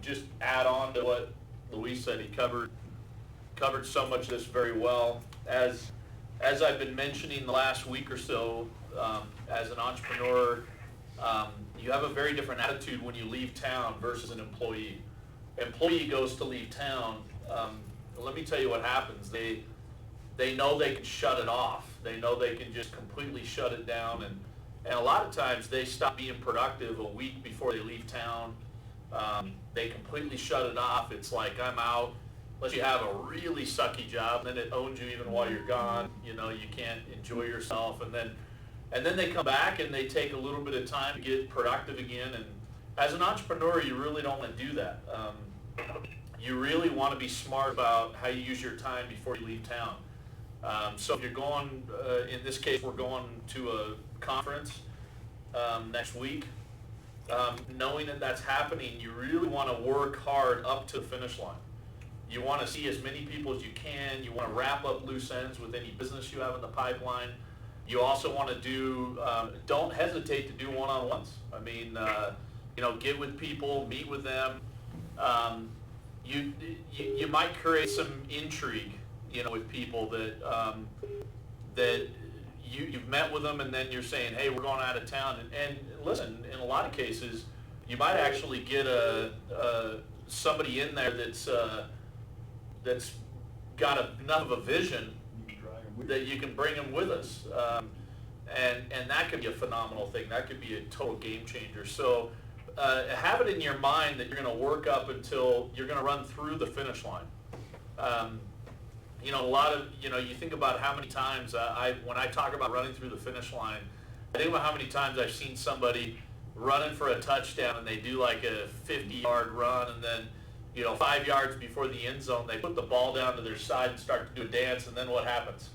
just add on to what Luis said. He covered so much of this very well. As I've been mentioning the last week or so, as an entrepreneur, you have a very different attitude when you leave town versus an employee. Employee goes to leave town. Let me tell you what happens. They know they can shut it off. They know they can just completely shut it down, and a lot of times they stop being productive a week before they leave town. They completely shut it off. It's like, I'm out. Unless you have a really sucky job, then it owns you even while you're gone. You know, you can't enjoy yourself, and then they come back and they take a little bit of time to get productive again. And as an entrepreneur, you really don't want to do that. You really want to be smart about how you use your time before you leave town. So if you're going, in this case, we're going to a conference next week. Knowing that that's happening, you really want to work hard up to the finish line. You want to see as many people as you can. You want to wrap up loose ends with any business you have in the pipeline. You also want to do, don't hesitate to do one-on-ones. I mean, get with people, meet with them. You might create some intrigue, with people that you've met with them, and then you're saying, hey, we're going out of town. And listen, in a lot of cases, you might actually get somebody in there that's got enough of a vision that you can bring them with us. And that could be a phenomenal thing. That could be a total game changer. So have it in your mind that you're going to work up until you're going to run through the finish line. A lot of, you think about how many times when I talk about running through the finish line, I think about how many times I've seen somebody running for a touchdown and they do like a 50-yard run, and then 5 yards before the end zone, they put the ball down to their side and start to do a dance, and then what happens?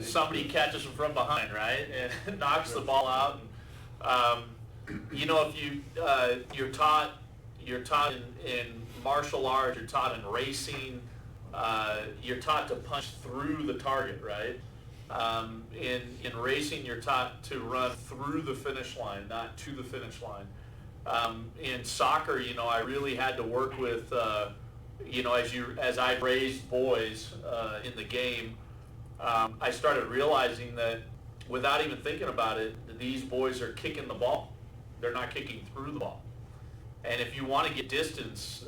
Somebody catches them from behind, right, and knocks the ball out. And, if you're taught in martial arts, you're taught in racing, you're taught to punch through the target, right? In racing, you're taught to run through the finish line, not to the finish line. In soccer, I really had to work with, as I raised boys in the game, I started realizing that without even thinking about it, these boys are kicking the ball. They're not kicking through the ball. And if you want to get distance,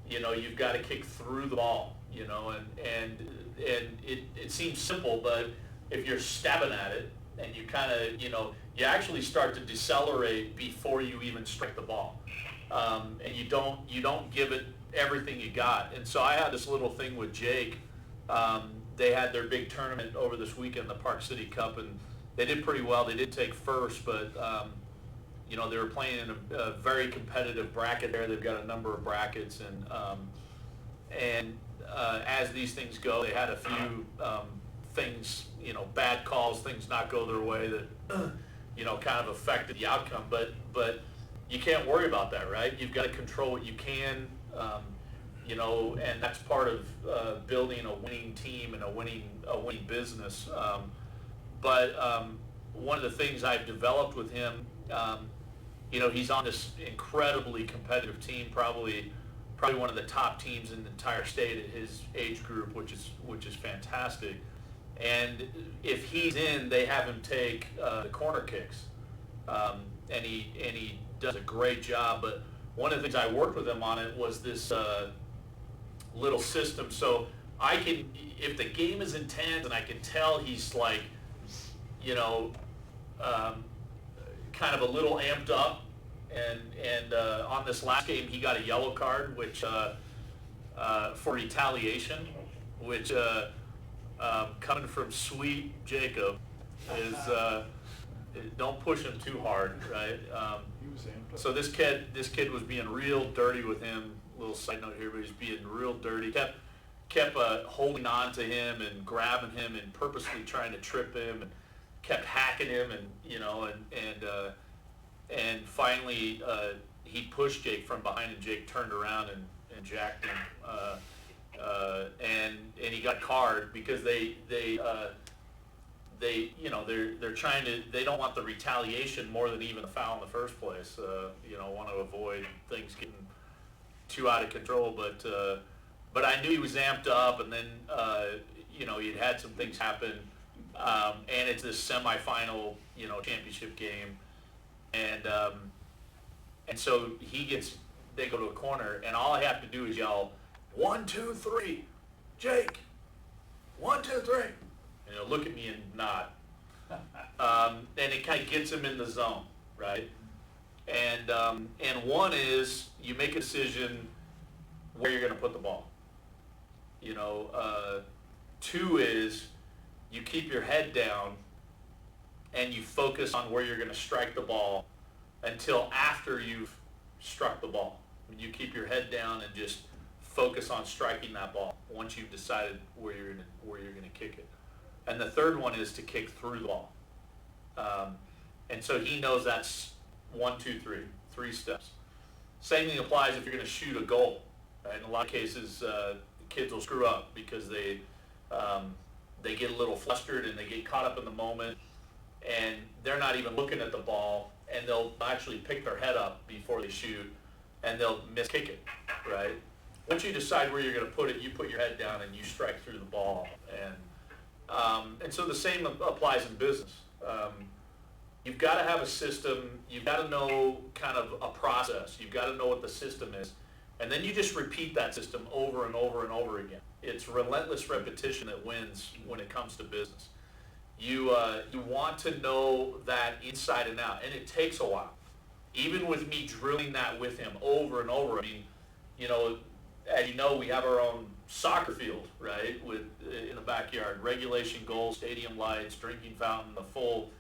you've got to kick through the ball, and it seems simple, but if you're stabbing at it and you kind of, you actually start to decelerate before you even strike the ball. And you don't give it everything you got. And so I had this little thing with Jake. They had their big tournament over this weekend, the Park City Cup, and they did pretty well. They did take first, but they were playing in a very competitive bracket there. They've got a number of brackets, and as these things go, they had a few things, bad calls, things not go their way that kind of affected the outcome. But you can't worry about that, right? You've got to control what you can, and that's part of building a winning team and a winning business. But one of the things I've developed with him, he's on this incredibly competitive team, probably one of the top teams in the entire state at his age group, which is fantastic. And if he's in, they have him take the corner kicks, and he does a great job. But one of the things I worked with him on it was this little system. So I can, if the game is intense and I can tell he's like, kind of a little amped up, and on this last game he got a yellow card, which for retaliation, which coming from sweet Jacob is don't push him too hard, right? So this kid was being real dirty with him. Little side note here, but he's being real dirty. Kept holding on to him and grabbing him and purposely trying to trip him, and kept hacking him, and finally he pushed Jake from behind, and Jake turned around and jacked him, and he got a card because they're trying to, they don't want the retaliation more than even the foul in the first place. Want to avoid things getting too out of control, but I knew he was amped up, and then he'd had some things happen, and it's this semifinal championship game, and so they go to a corner, and all I have to do is yell, 1, 2, 3, Jake, 1, 2, 3, look at me and nod, and it kind of gets him in the zone, right? And one is you make a decision where you're going to put the ball. Two is you keep your head down and you focus on where you're going to strike the ball until after you've struck the ball. You keep your head down and just focus on striking that ball once you've decided where you're going to kick it. And the third one is to kick through the ball. And so he knows that's 1, 2, 3 steps. Same thing applies if you're going to shoot a goal. Right? In a lot of cases, kids will screw up because they get a little flustered and they get caught up in the moment, and they're not even looking at the ball, and they'll actually pick their head up before they shoot, and they'll miss kick it. Right? Once you decide where you're going to put it, you put your head down and you strike through the ball. And so the same applies in business. You've got to have a system. You've got to know kind of a process. You've got to know what the system is. And then you just repeat that system over and over and over again. It's relentless repetition that wins when it comes to business. You want to know that inside and out, and it takes a while. Even with me drilling that with him over and over. I mean, as you know, we have our own soccer field, right, in the backyard. Regulation goals, stadium lights, drinking fountain, the full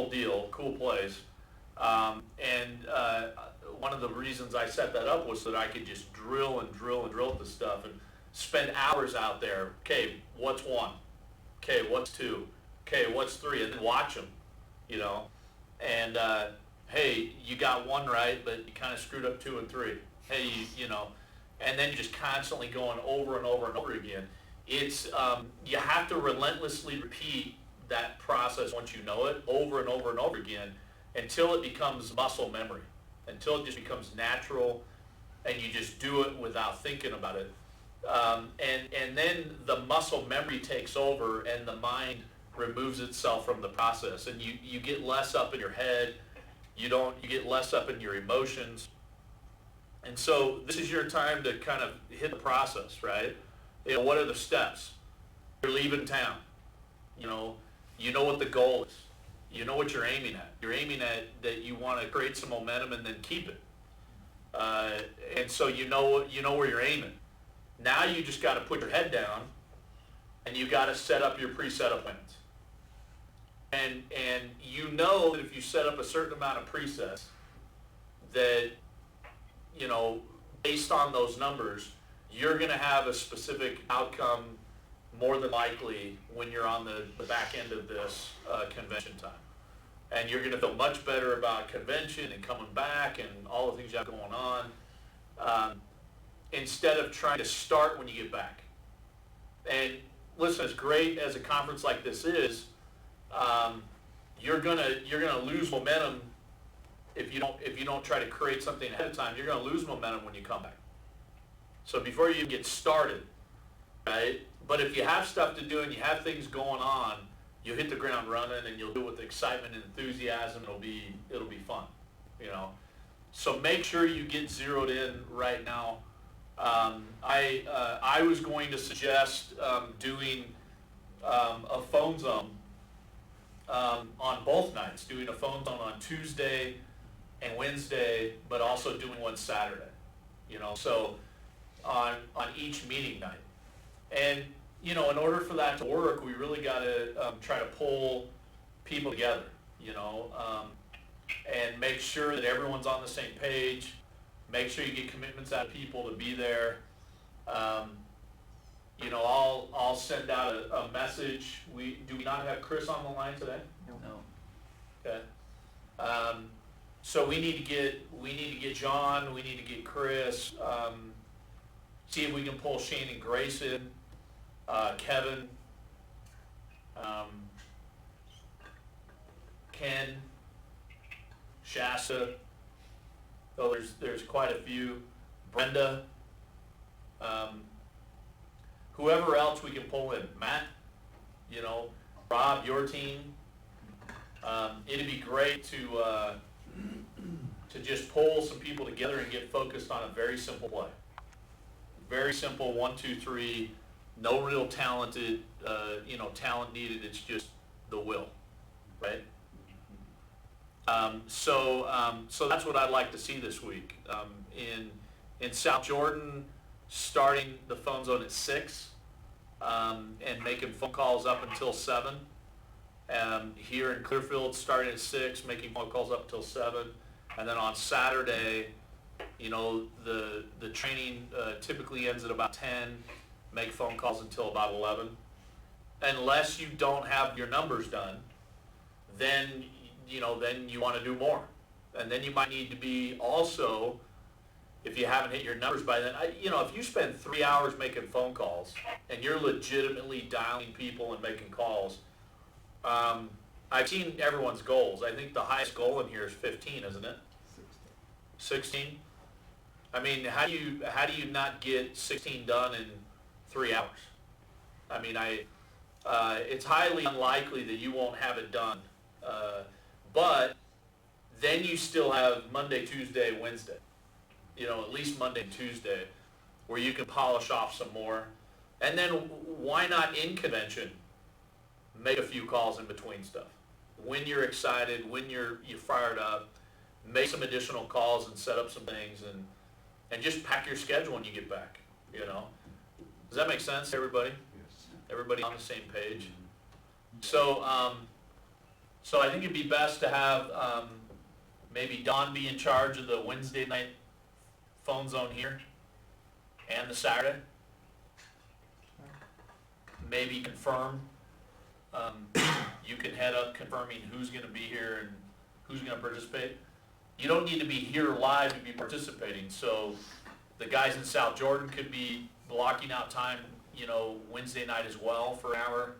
deal, cool place. One of the reasons I set that up was so that I could just drill and drill and drill this stuff and spend hours out there. Okay, what's 1? Okay, what's 2? Okay, what's 3? And then watch them, And hey, you got 1 right, but you kind of screwed up 2 and 3. Hey, and then you're just constantly going over and over and over again. It's you have to relentlessly repeat that process once you know it over and over and over again until it becomes muscle memory, until it just becomes natural and you just do it without thinking about it. And then the muscle memory takes over and the mind removes itself from the process, and you get less up in your head, you get less up in your emotions. And so this is your time to kind of hit the process, right? What are the steps? You're leaving town. You know what the goal is. You know what you're aiming at. You're aiming at that you want to create some momentum and then keep it. And so you know where you're aiming. Now you just got to put your head down and you got to set up your pre-setup plans. And you know that if you set up a certain amount of presets that, based on those numbers, you're going to have a specific outcome more than likely when you're on the back end of this convention time. And you're going to feel much better about convention and coming back and all the things you have going on, instead of trying to start when you get back. And listen, as great as a conference like this is, you're gonna lose momentum if you don't try to create something ahead of time. You're gonna lose momentum when you come back. So before you even get started, right? But if you have stuff to do and you have things going on, you'll hit the ground running and you'll do it with excitement and enthusiasm. It'll be fun, So make sure you get zeroed in right now. I was going to suggest doing a phone zone on both nights, doing a phone zone on Tuesday and Wednesday, but also doing one Saturday. So on each meeting night. And in order for that to work, we really got to try to pull people together, and make sure that everyone's on the same page. Make sure you get commitments out of people to be there. I'll send out a message. Do we not have Chris on the line today? No. Okay. So we need to get John. We need to get Chris. See if we can pull Shane and Grayson, Kevin, Ken, Shasta. Oh, there's quite a few. Brenda, whoever else we can pull in, Matt, Rob, your team. It'd be great to just pull some people together and get focused on a very simple play. Very simple, 1, 2, 3, no real talent needed. It's just the will, right? So that's what I'd like to see this week. In South Jordan, starting the phone zone at 6, and making phone calls up until 7. Here in Clearfield, starting at 6, making phone calls up until 7, and then on Saturday, the training typically ends at about 10. Make phone calls until about 11. Unless you don't have your numbers done, then you want to do more, and then you might need to be also, if you haven't hit your numbers by then, if you spend 3 hours making phone calls and you're legitimately dialing people and making calls, I've seen everyone's goals. I think the highest goal in here is 15, isn't it? 16. I mean, how do you not get 16 done in 3 hours? I mean, it's highly unlikely that you won't have it done. But then you still have Monday, Tuesday, Wednesday. At least Monday and Tuesday, where you can polish off some more. And then why not in convention make a few calls in between stuff? When you're excited, when you're fired up, make some additional calls and set up some things, and just pack your schedule when you get back. Does that make sense, everybody? Yes. Everybody on the same page? So I think it'd be best to have maybe Don be in charge of the Wednesday night phone zone here and the Saturday. Maybe confirm. You can head up confirming who's going to be here and who's going to participate. You don't need to be here live to be participating. So the guys in South Jordan could be blocking out time, Wednesday night as well for an hour.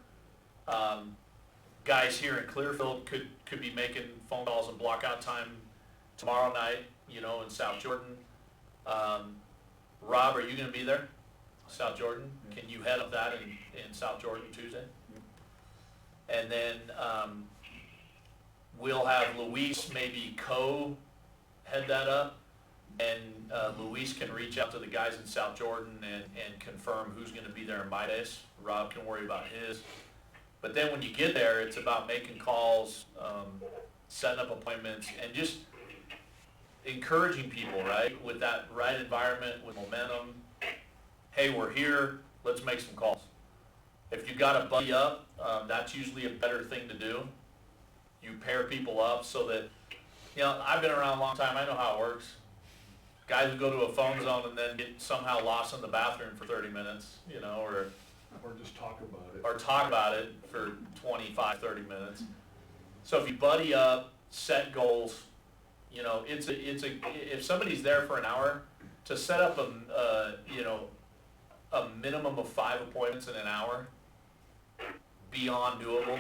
Guys here in Clearfield could be making phone calls and block out time tomorrow night, in South Jordan. Rob, are you going to be there? South Jordan? Can you head up that in South Jordan Tuesday? And then we'll have Luis maybe head that up, and Luis can reach out to the guys in South Jordan and confirm who's going to be there in my days. Rob can worry about his. But then when you get there, it's about making calls, setting up appointments, and just encouraging people, right? With that right environment, with momentum. Hey, we're here. Let's make some calls. If you got to buddy up, that's usually a better thing to do. You pair people up so that, I've been around a long time. I know how it works. Guys will go to a phone zone and then get somehow lost in the bathroom for 30 minutes, Or just talk about it. or talk about it for 25, 30 minutes. So if you buddy up, set goals, if somebody's there for an hour, to set up a minimum of 5 appointments in an hour, beyond doable.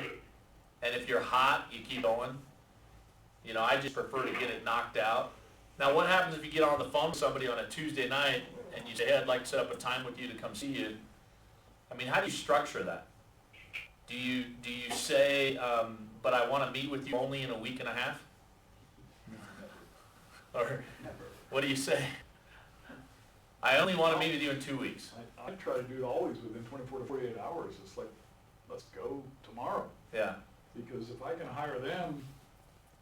And if you're hot, you keep going. I just prefer to get it knocked out. Now, what happens if you get on the phone with somebody on a Tuesday night and you say, hey, I'd like to set up a time with you to come see you? I mean, how do you structure that? Do you say, but I want to meet with you only in a week and a half? Or what do you say? I only want to meet with you in 2 weeks. I try to do it always within 24 to 48 hours. It's like, let's go tomorrow. Yeah. Because if I can hire them,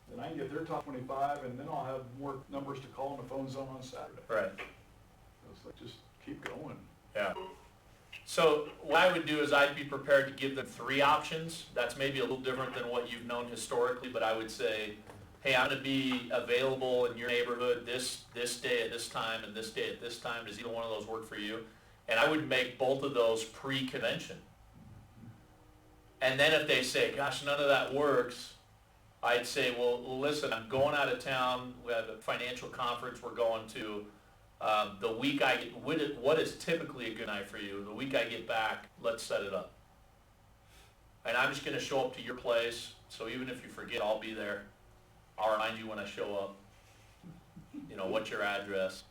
then I can get their top 25, and then I'll have more numbers to call in the phone zone on Saturday. Right. It's like, just keep going. Yeah. So what I would do is I'd be prepared to give them 3 options. That's maybe a little different than what you've known historically, but I would say, hey, I'm going to be available in your neighborhood this day at this time and this day at this time. Does either one of those work for you? And I would make both of those pre-convention. And then if they say, gosh, none of that works, I'd say, well, listen, I'm going out of town. We have a financial conference we're going to. The week I get, what is typically a good night for you? The week I get back, let's set it up. And I'm just going to show up to your place, so even if you forget, I'll be there. I'll remind you when I show up. What's your address?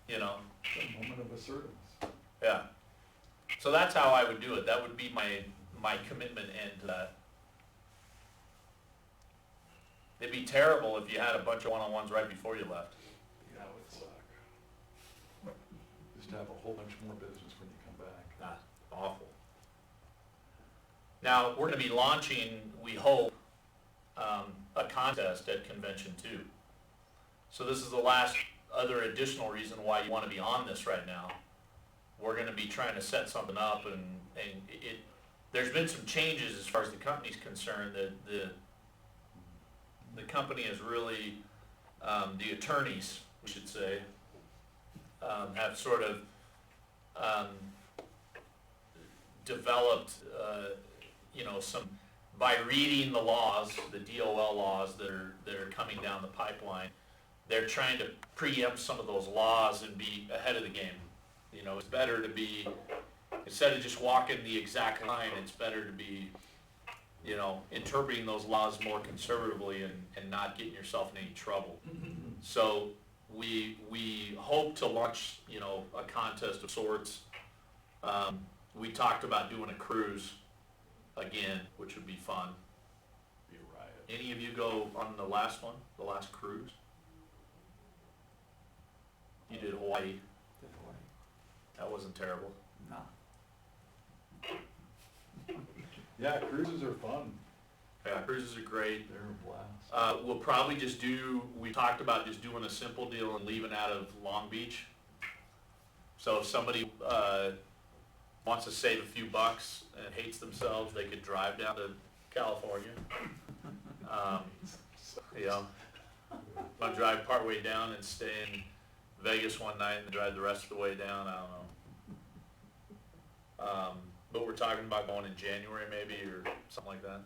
you know? It's a moment of assertiveness. Yeah. So that's how I would do it. That would be my commitment end to that. It'd be terrible if you had a bunch of one-on-ones right before you left. Yeah, it would suck. Just to have a whole bunch more business when you come back. That's awful. Now, we're gonna be launching, we hope, a contest at convention too. So this is the last other additional reason why you wanna be on this right now. We're gonna be trying to set something up and there's been some changes as far as the company's concerned. The company is really, the attorneys, we should say, have sort of, developed, some, by reading the laws, the DOL laws that are coming down the pipeline, they're trying to preempt some of those laws and be ahead of the game. It's better to be, instead of just walking the exact line, it's better to be, interpreting those laws more conservatively and not getting yourself in any trouble. So we hope to launch, a contest of sorts. We talked about doing a cruise again, which would be fun. Be a riot. Any of you go on the last one, the last cruise? You did Hawaii. That wasn't terrible. No. Yeah, cruises are fun. Yeah, cruises are great. They're a blast. We'll probably just we talked about just doing a simple deal and leaving out of Long Beach. So if somebody wants to save a few bucks and hates themselves, they could drive down to California. I'll drive part way down and stay in Vegas one night and drive the rest of the way down. I don't know. But we're talking about going in January maybe or something like that.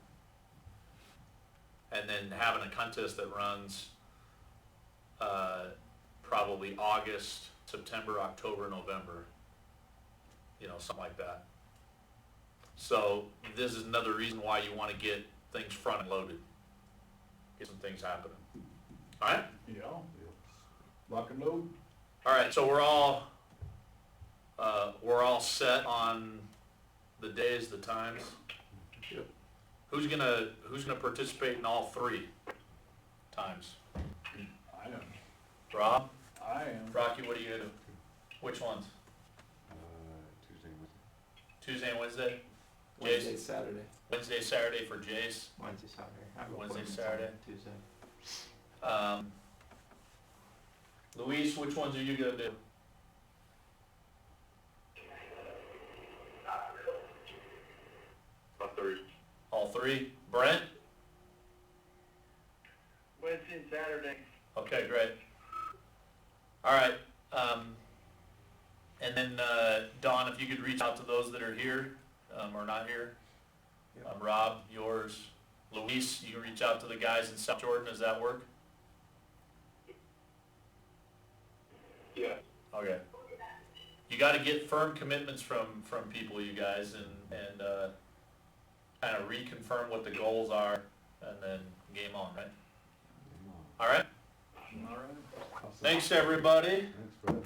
And then having a contest that runs probably August, September, October, November. Something like that. So this is another reason why you want to get things front and loaded. Get some things happening. All right? Yeah. Lock and load. All right, so we're all set on the days, the times. Yep. Who's gonna participate in all three times? I am. Rob? I am. Rocky, what are you gonna do? Which ones? Tuesday Tuesday and Wednesday. and Wednesday? Wednesday, Jace? Saturday. Wednesday, Saturday for Jace. Wednesday, Saturday. I have Wednesday, appointments Saturday. on Tuesday. Luis, which ones are you gonna do? All three. All three? Brent? Wednesday and Saturday. Okay, great. All right, and then, Don, if you could reach out to those that are here, or not here. Yep. Rob, yours. Luis, you can reach out to the guys in South Jordan, does that work? Yeah. Okay. You gotta get firm commitments from people, you guys, and kind of reconfirm what the goals are, and then game on, right? All right? All right. Thanks, everybody. Thanks, brother.